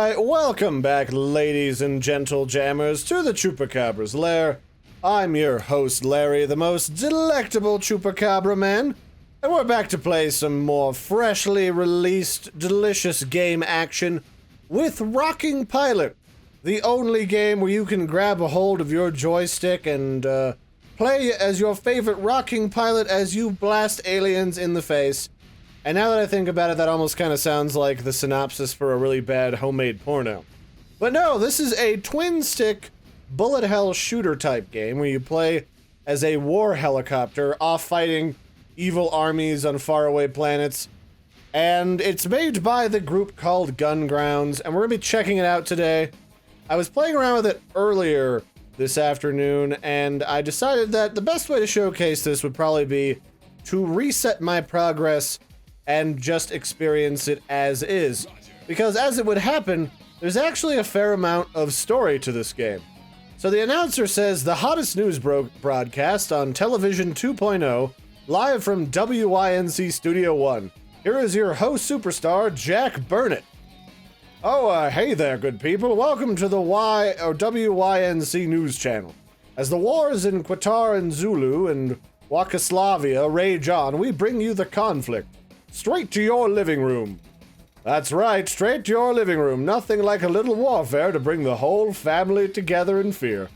Alright, welcome back, ladies and gentle jammers, to the Chupacabra's lair. I'm your host, Larry, the most delectable Chupacabra man, and we're back to play some more freshly released, delicious game action with Rocking Pilot, the only game where you can grab a hold of your joystick and play as your favorite Rocking Pilot as you blast aliens in the face. And now that I think about it, that almost kind of sounds like the synopsis for a really bad homemade porno. But no, this is a twin-stick bullet hell shooter type game where you play as a war helicopter off fighting evil armies on faraway planets. And it's made by the group called Gungrounds, and we're going to be checking it out today. I was playing around with it earlier this afternoon, and I decided that the best way to showcase this would probably be to reset my progress and just experience it as is. Because as it would happen, there's actually a fair amount of story to this game. So the announcer says, the hottest news broadcast on Television 2.0, live from WYNC Studio 1. Here is your host superstar, Jack Burnett. Oh, hey there, good people. Welcome to the WYNC news channel. As the wars in Qatar and Zulu and Yugoslavia rage on, we bring you the conflict. Straight to your living room. That's right, straight to your living room. Nothing like a little warfare to bring the whole family together in fear.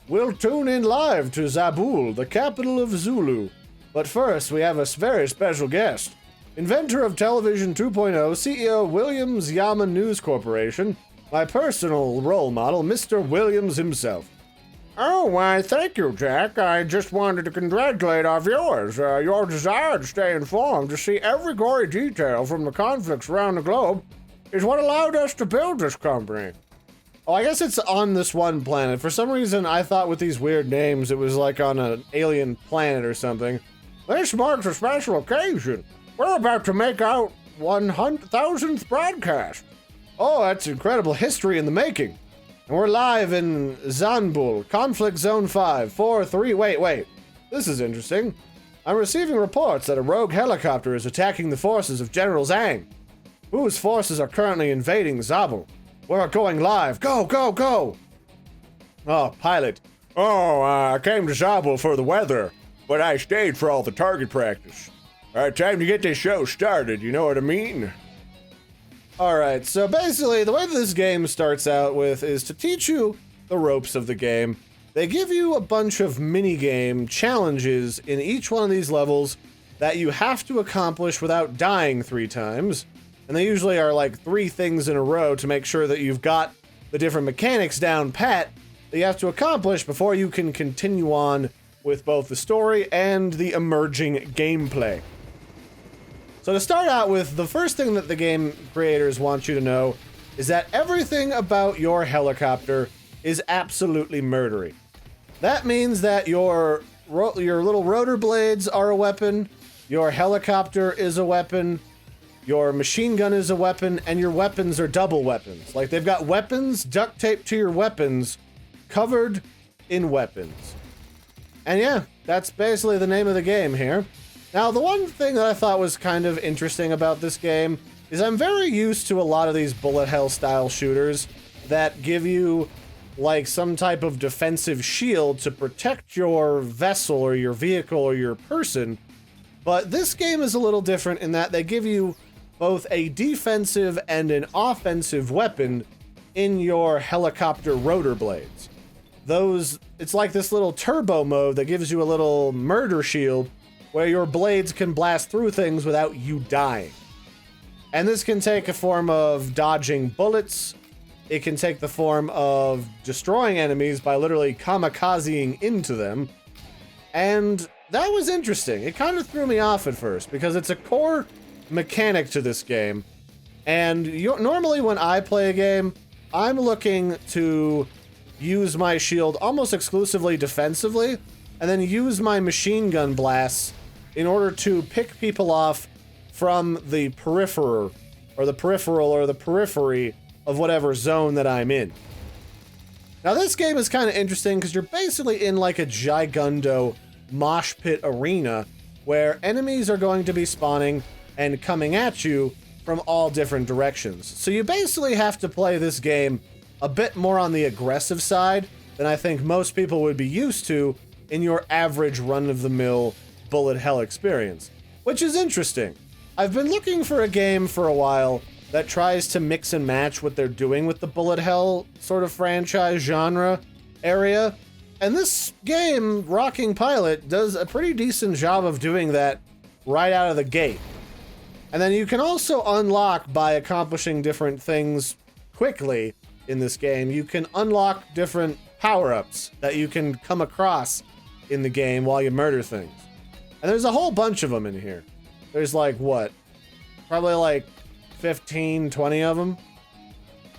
We'll tune in live to Zabul, the capital of Zulu. But first, we have a very special guest. Inventor of Television 2.0, CEO Williams Yaman News Corporation, my personal role model, Mr. Williams himself. Oh, why, thank you, Jack. I just wanted to congratulate our viewers. Your desire to stay informed, to see every gory detail from the conflicts around the globe, is what allowed us to build this company. Oh, I guess it's on this one planet. For some reason, I thought with these weird names, it was like on an alien planet or something. This marks a special occasion. We're about to make our 100,000th broadcast. Oh, that's incredible history in the making. And we're live in Zanbul, Conflict Zone 5, 4, 3, wait. This is interesting. I'm receiving reports that a rogue helicopter is attacking the forces of General Zhang, whose forces are currently invading Zabul. We're going live. Go! Oh, pilot. Oh, I came to Zabul for the weather, but I stayed for all the target practice. All right, time to get this show started, you know what I mean? Alright, so basically, the way that this game starts out with is to teach you the ropes of the game. They give you a bunch of mini-game challenges in each one of these levels that you have to accomplish without dying 3 times. And they usually are like 3 things in a row to make sure that you've got the different mechanics down pat that you have to accomplish before you can continue on with both the story and the emerging gameplay. So to start out with, the first thing that the game creators want you to know is that everything about your helicopter is absolutely murdery. That means that your little rotor blades are a weapon, your helicopter is a weapon, your machine gun is a weapon, and your weapons are double weapons. Like, they've got weapons duct taped to your weapons, covered in weapons. And yeah, that's basically the name of the game here. Now, the one thing that I thought was kind of interesting about this game is I'm very used to a lot of these bullet hell style shooters that give you like some type of defensive shield to protect your vessel or your vehicle or your person. But this game is a little different in that they give you both a defensive and an offensive weapon in your helicopter rotor blades. It's like this little turbo mode that gives you a little murder shield where your blades can blast through things without you dying. And this can take a form of dodging bullets. It can take the form of destroying enemies by literally kamikazing into them. And that was interesting. It kind of threw me off at first because it's a core mechanic to this game. And normally when I play a game, I'm looking to use my shield almost exclusively defensively and then use my machine gun blasts in order to pick people off from the periphery of whatever zone that I'm in. Now this game is kind of interesting because you're basically in like a gigundo mosh pit arena where enemies are going to be spawning and coming at you from all different directions. So you basically have to play this game a bit more on the aggressive side than I think most people would be used to in your average run-of-the-mill bullet hell experience, which is interesting. I've been looking for a game for a while that tries to mix and match what they're doing with the bullet hell sort of franchise genre area, and this game, Rocking Pilot, does a pretty decent job of doing that right out of the gate. And then you can also unlock, by accomplishing different things quickly in this game, you can unlock different power-ups that you can come across in the game while you murder things. And there's a whole bunch of them in here. There's like, what? Probably like 15, 20 of them?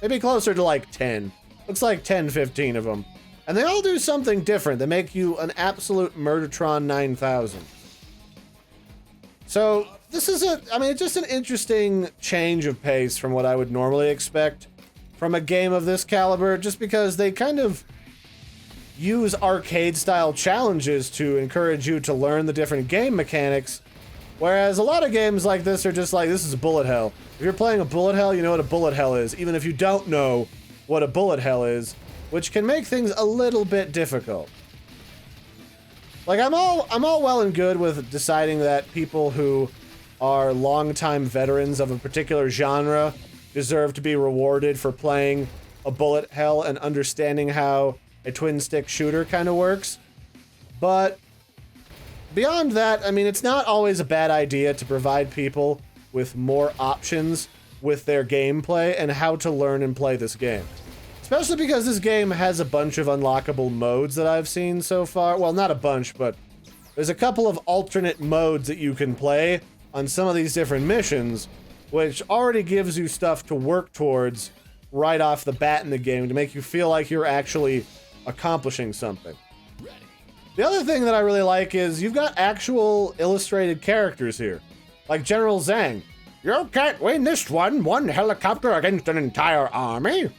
Maybe closer to like 10. Looks like 10, 15 of them. And they all do something different. They make you an absolute Murdertron 9000. So, this is just an interesting change of pace from what I would normally expect from a game of this caliber, just because they kind of use arcade-style challenges to encourage you to learn the different game mechanics, whereas a lot of games like this are just like, this is a bullet hell. If you're playing a bullet hell, you know what a bullet hell is, even if you don't know what a bullet hell is, which can make things a little bit difficult. Like, I'm all well and good with deciding that people who are longtime veterans of a particular genre deserve to be rewarded for playing a bullet hell and understanding how a twin-stick shooter kind of works. But beyond that, I mean, it's not always a bad idea to provide people with more options with their gameplay and how to learn and play this game. Especially because this game has a bunch of unlockable modes that I've seen so far. Well, not a bunch, but there's a couple of alternate modes that you can play on some of these different missions, which already gives you stuff to work towards right off the bat in the game to make you feel like you're actually accomplishing something. The other thing that I really like is you've got actual illustrated characters here. Like General Zhang. You can't win this one helicopter against an entire army?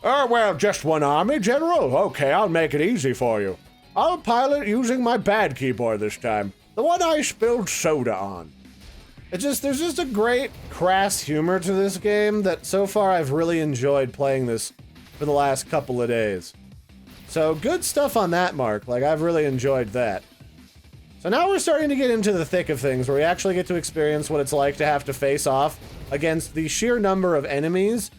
Oh, well, just one army, General? Okay, I'll make it easy for you. I'll pilot using my bad keyboard this time. The one I spilled soda on. There's just a great crass humor to this game that so far I've really enjoyed playing this for the last couple of days. So good stuff on that mark, like I've really enjoyed that. So now we're starting to get into the thick of things where we actually get to experience what it's like to have to face off against the sheer number of enemies.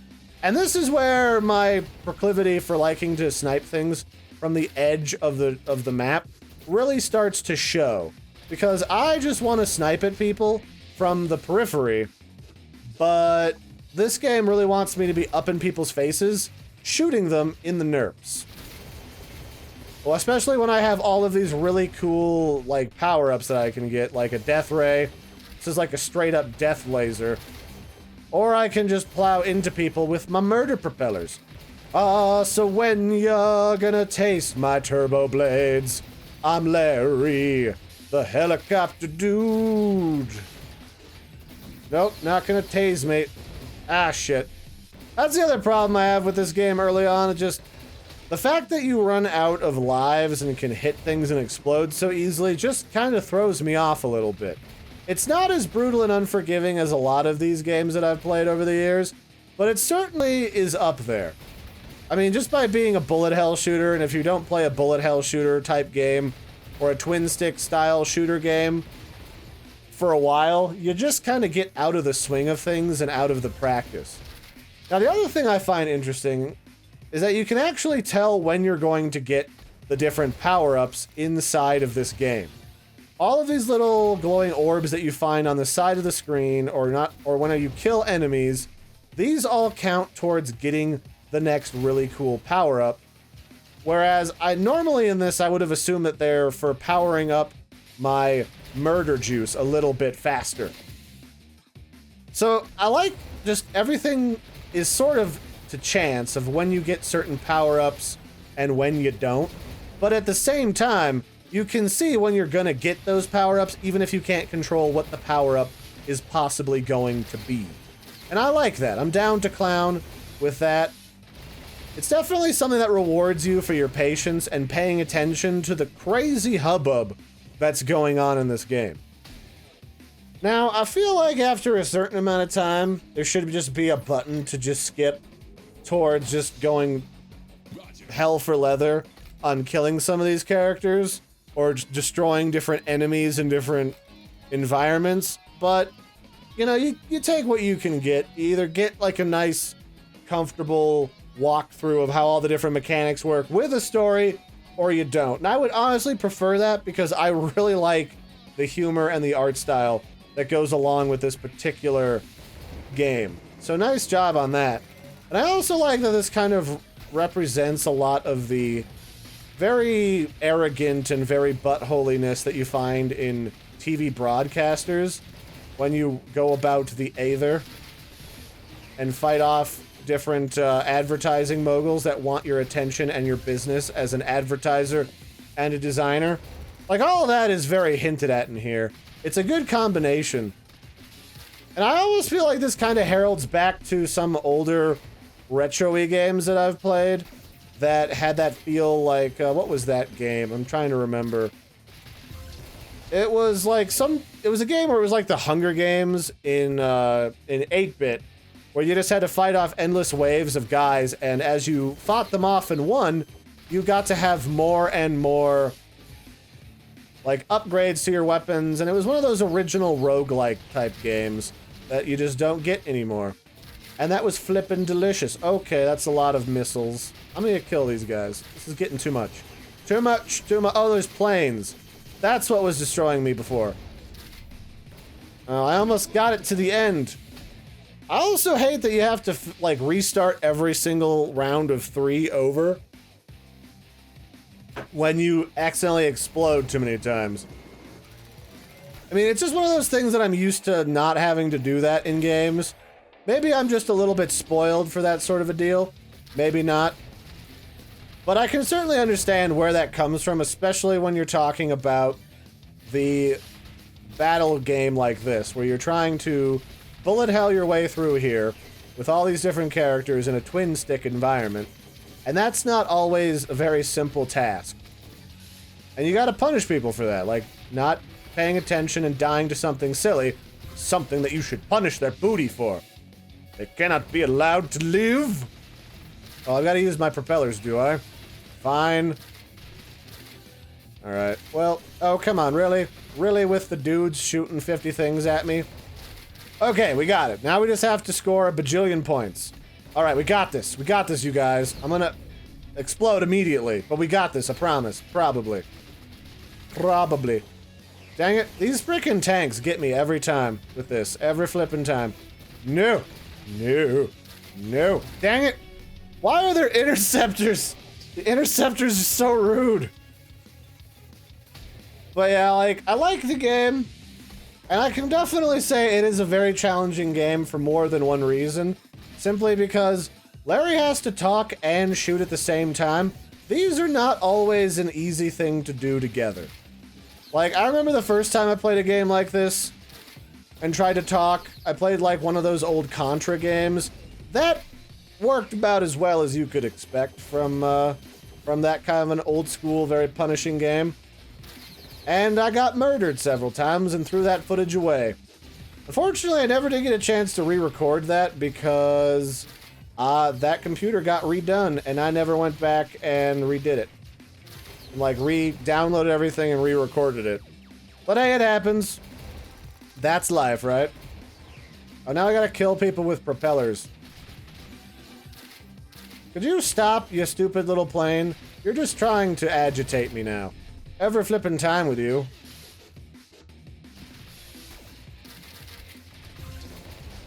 And this is where my proclivity for liking to snipe things from the edge of the map really starts to show. Because I just want to snipe at people from the periphery, but this game really wants me to be up in people's faces, shooting them in the nerves. Well, especially when I have all of these really cool, like, power-ups that I can get, like a death ray. This is like a straight-up death laser. Or I can just plow into people with my murder propellers. Ah, so when you're gonna taste my turbo blades, I'm Larry, the helicopter dude. Nope, not gonna tase me. Ah, shit. That's the other problem I have with this game early on. It's just the fact that you run out of lives and can hit things and explode so easily just kind of throws me off a little bit. It's not as brutal and unforgiving as a lot of these games that I've played over the years, but it certainly is up there. I mean, just by being a bullet hell shooter, and if you don't play a bullet hell shooter type game, or a twin stick style shooter game, for a while, you just kind of get out of the swing of things and out of the practice. Now, the other thing I find interesting is that you can actually tell when you're going to get the different power-ups inside of this game. All of these little glowing orbs that you find on the side of the screen, or when you kill enemies, these all count towards getting the next really cool power-up. Whereas normally in this, I would have assumed that they're for powering up my murder juice a little bit faster. So I like just everything is sort of to chance of when you get certain power-ups and when you don't. But at the same time, you can see when you're gonna get those power-ups, even if you can't control what the power-up is possibly going to be. And I like that. I'm down to clown with that. It's definitely something that rewards you for your patience and paying attention to the crazy hubbub that's going on in this game. Now, I feel like after a certain amount of time, there should just be a button to just skip towards just going hell for leather on killing some of these characters or just destroying different enemies in different environments. But, you know, you take what you can get. You either get like a nice, comfortable walkthrough of how all the different mechanics work with a story, or you don't. And I would honestly prefer that because I really like the humor and the art style that goes along with this particular game. So nice job on that. And I also like that this kind of represents a lot of the very arrogant and very buttholiness that you find in TV broadcasters when you go about the Aether and fight off different advertising moguls that want your attention and your business as an advertiser and a designer. Like, all of that is very hinted at in here. It's a good combination. And I almost feel like this kind of heralds back to some older retro-y games that I've played that had that feel like, what was that game? I'm trying to remember. It was like it was a game where it was like the Hunger Games in 8-bit, where you just had to fight off endless waves of guys, and as you fought them off and won, you got to have more and more like upgrades to your weapons, and it was one of those original roguelike type games that you just don't get anymore. And that was flippin' delicious. Okay, that's a lot of missiles. I'm gonna kill these guys. This is getting too much. Too much. Oh, there's planes. That's what was destroying me before. I almost got it to the end. I also hate that you have to, like, restart every single round of 3 over when you accidentally explode too many times. I mean, it's just one of those things that I'm used to not having to do that in games. Maybe I'm just a little bit spoiled for that sort of a deal. Maybe not. But I can certainly understand where that comes from, especially when you're talking about the battle game like this, where you're trying to bullet hell your way through here with all these different characters in a twin stick environment. And that's not always a very simple task. And you gotta punish people for that, like not paying attention and dying to something silly, something that you should punish their booty for. They cannot be allowed to live. Oh, I've gotta use my propellers, do I? Fine. Alright, well, oh, come on, really? Really with the dudes shooting 50 things at me? Okay, we got it. Now we just have to score a bajillion points. Alright, we got this. We got this, you guys. I'm gonna explode immediately, but we got this, I promise. Probably. Probably. Dang it. These freaking tanks get me every time with this. Every flipping time. No. No. No. Dang it. Why are there interceptors? The interceptors are so rude. But yeah, like, I like the game. And I can definitely say it is a very challenging game for more than one reason. Simply because Larry has to talk and shoot at the same time. These are not always an easy thing to do together. Like, I remember the first time I played a game like this and tried to talk. I played like one of those old Contra games. That worked about as well as you could expect from that kind of an old school, very punishing game. And I got murdered several times and threw that footage away. Unfortunately, I never did get a chance to re-record that because that computer got redone and I never went back and redid it. Like, re-downloaded everything and re-recorded it. But hey, it happens. That's life, right? Oh, now I gotta kill people with propellers. Could you stop, you stupid little plane? You're just trying to agitate me now. Every flippin' time with you.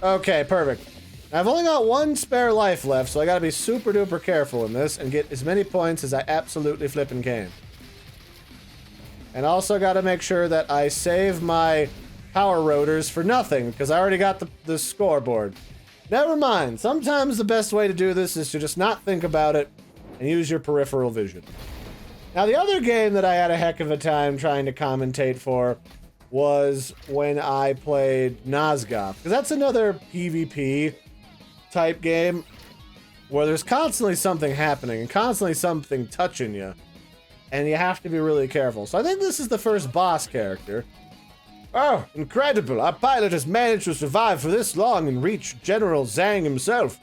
Okay, perfect. I've only got one spare life left, so I gotta be super duper careful in this and get as many points as I absolutely flippin' can. And also gotta make sure that I save my power rotors for nothing, because I already got the scoreboard. Never mind, sometimes the best way to do this is to just not think about it and use your peripheral vision. Now, the other game that I had a heck of a time trying to commentate for was when I played Nosgoth, because that's another PvP type game where there's constantly something happening and constantly something touching you, and you have to be really careful. So I think this is the first boss character. Oh, incredible. Our pilot has managed to survive for this long and reach General Zhang himself.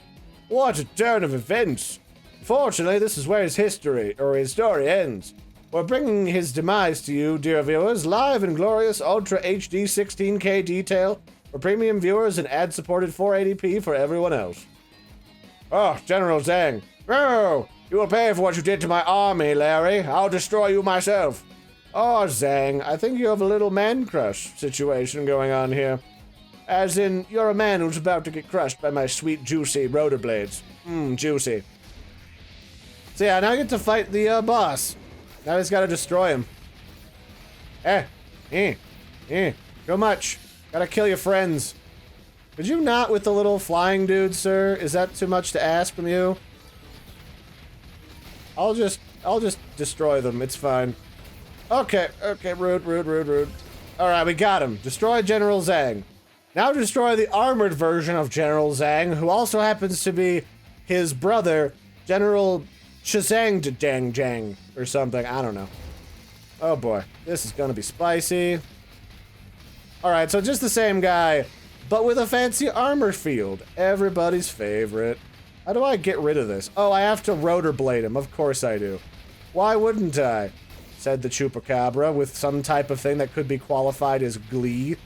What a turn of events. Fortunately, this is where his story ends. We're bringing his demise to you, dear viewers, live in glorious Ultra HD 16K detail for premium viewers and ad-supported 480p for everyone else. Oh, General Zhang. Oh, you will pay for what you did to my army, Larry. I'll destroy you myself. Oh, Zhang, I think you have a little man crush situation going on here. As in, you're a man who's about to get crushed by my sweet, juicy rotor blades. Juicy. So yeah, now I get to fight the boss. Now I just gotta destroy him. Too much. Gotta kill your friends. Could you not with the little flying dude, sir? Is that too much to ask from you? I'll just destroy them. It's fine. Okay, rude. Alright, we got him. Destroy General Zhang. Now destroy the armored version of General Zhang, who also happens to be his brother, General Shazang or something. I don't know. Oh boy, this is gonna be spicy. Alright, so just the same guy, but with a fancy armor field. Everybody's favorite. How do I get rid of this? Oh, I have to rotor blade him. Of course I do. Why wouldn't I? Said the Chupacabra with some type of thing that could be qualified as glee.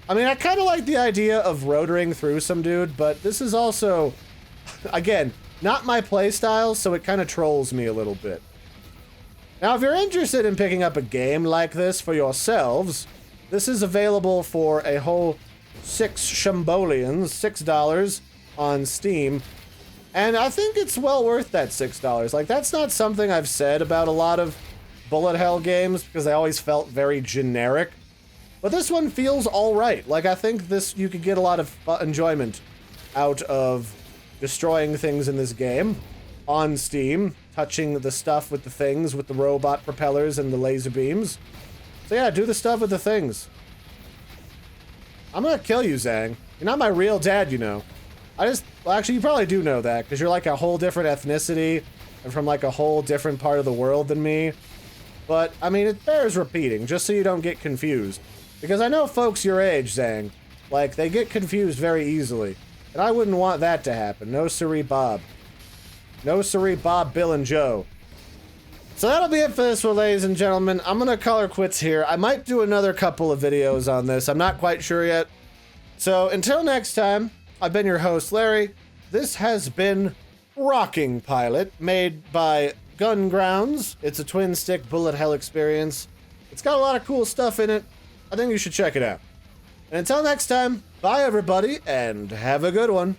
I mean, I kind of like the idea of rotoring through some dude, but this is also, again, not my playstyle, so it kind of trolls me a little bit. Now, if you're interested in picking up a game like this for yourselves, this is available for a whole $6 on Steam. And I think it's well worth that $6. Like, that's not something I've said about a lot of bullet hell games, because they always felt very generic. But this one feels alright. Like, I think you could get a lot of enjoyment out of destroying things in this game on Steam, touching the stuff with the things, with the robot propellers and the laser beams. So yeah, do the stuff with the things. I'm gonna kill you, Zhang. You're not my real dad, you know. Well, actually, you probably do know that, because you're like a whole different ethnicity and from like a whole different part of the world than me. But, I mean, it bears repeating, just so you don't get confused. Because I know folks your age, Zhang, like, they get confused very easily. And I wouldn't want that to happen. No siree, Bob. No siree, Bob, Bill, and Joe. So that'll be it for this one, ladies and gentlemen. I'm gonna call her quits here. I might do another couple of videos on this. I'm not quite sure yet. So, until next time, I've been your host, Larry. This has been Rocking Pilot, made by Gun Grounds. It's a twin-stick bullet hell experience. It's got a lot of cool stuff in it. I think you should check it out. And until next time, bye everybody, and have a good one.